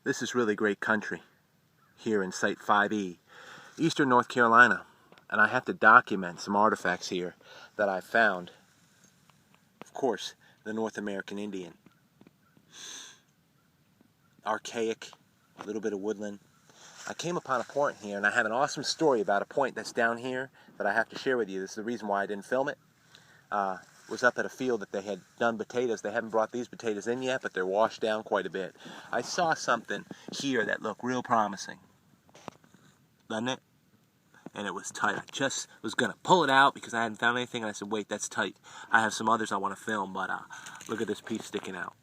This is really great country here in Site 5E, Eastern North Carolina. And I have to document some artifacts here that I found. Of course, the North American Indian. Archaic, a little bit of woodland. I came upon a point here, and I have an awesome story about a point that's down here that I have to share with you. This is the reason why I didn't film it. Was up at a field that they had done potatoes. They haven't brought these potatoes in yet, but they're washed down quite a bit. I saw something here that looked real promising. Doesn't it? And it was tight. I just was going to pull it out because I hadn't found anything, and I said, wait, that's tight. I have some others I want to film, but look at this piece sticking out.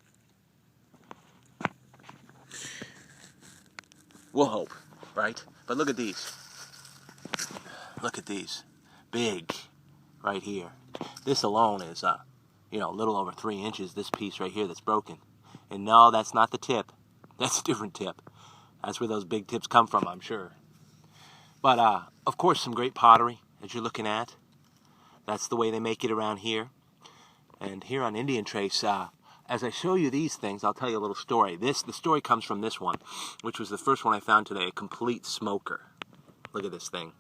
We'll hope, right? But look at these. Look at these. Big, right here. This alone is, a little over 3 inches, this piece right here that's broken. And no, that's not the tip. That's a different tip. That's where those big tips come from, I'm sure. But, of course, some great pottery that you're looking at. That's the way they make it around here. And here on Indian Trace, as I show you these things, I'll tell you a little story. The story comes from this one, which was the first one I found today, a complete smoker. Look at this thing.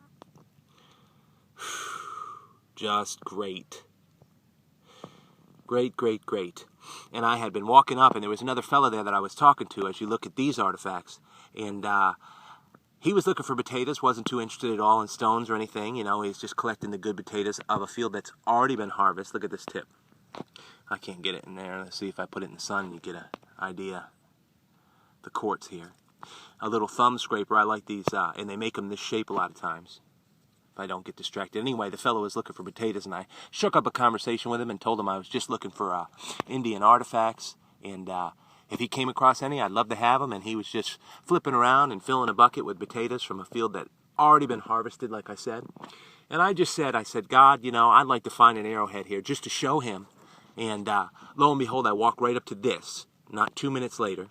Just great. Great, great, great. And I had been walking up, and there was another fella there that I was talking to as you look at these artifacts. And he was looking for potatoes, wasn't too interested at all in stones or anything. You know, he's just collecting the good potatoes of a field that's already been harvested. Look at this tip. I can't get it in there. Let's see if I put it in the sun and you get an idea. The quartz here. A little thumb scraper. I like these, and they make them this shape a lot of times, if I don't get distracted. Anyway, the fellow was looking for potatoes, and I shook up a conversation with him and told him I was just looking for Indian artifacts, and if he came across any, I'd love to have them. And he was just flipping around and filling a bucket with potatoes from a field that already been harvested, like I said. And I said, God, I'd like to find an arrowhead here just to show him. And lo and behold, I walked right up to this, not 2 minutes later,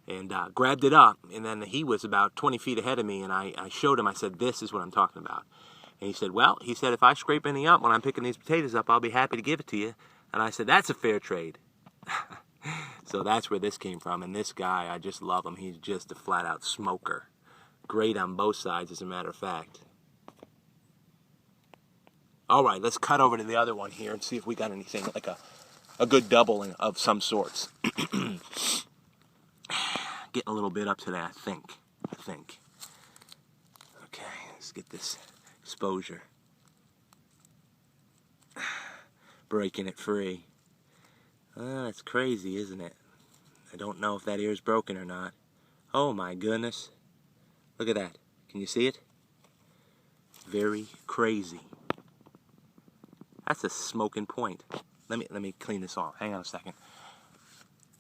and grabbed it up. And then he was about 20 feet ahead of me, and I showed him. I said, this is what I'm talking about. And he said, well, if I scrape any up when I'm picking these potatoes up, I'll be happy to give it to you. And I said, that's a fair trade. So that's where this came from. And this guy, I just love him. He's just a flat-out smoker. Great on both sides, as a matter of fact. All right, let's cut over to the other one here and see if we got anything like a good doubling of some sorts. Getting a little bit up today, I think. Okay, let's get this exposure. Breaking it free. That's crazy, isn't it? I don't know if that ear's broken or not. Oh my goodness. Look at that. Can you see it? Very crazy. That's a smoking point. Let me clean this off. Hang on a second.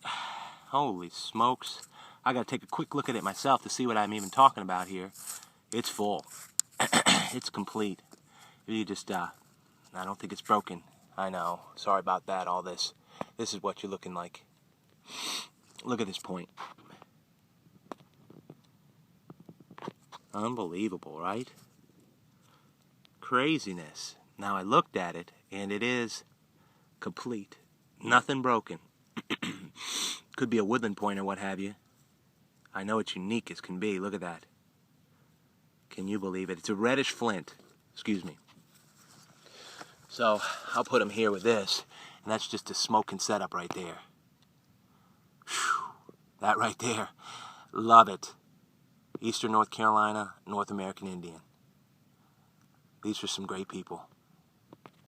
Holy smokes. I gotta take a quick look at it myself to see what I'm even talking about here. It's full. It's complete. You just, I don't think it's broken. I know. Sorry about that, all this. This is what you're looking like. Look at this point. Unbelievable, right? Craziness. Now I looked at it, and it is complete. Nothing broken. Could be a woodland point or what have you. I know it's unique as can be. Look at that. Can you believe it? It's a reddish flint. Excuse me. So I'll put them here with this, and that's just a smoking setup right there. Whew. That right there. Love it. Eastern North Carolina, North American Indian. These are some great people.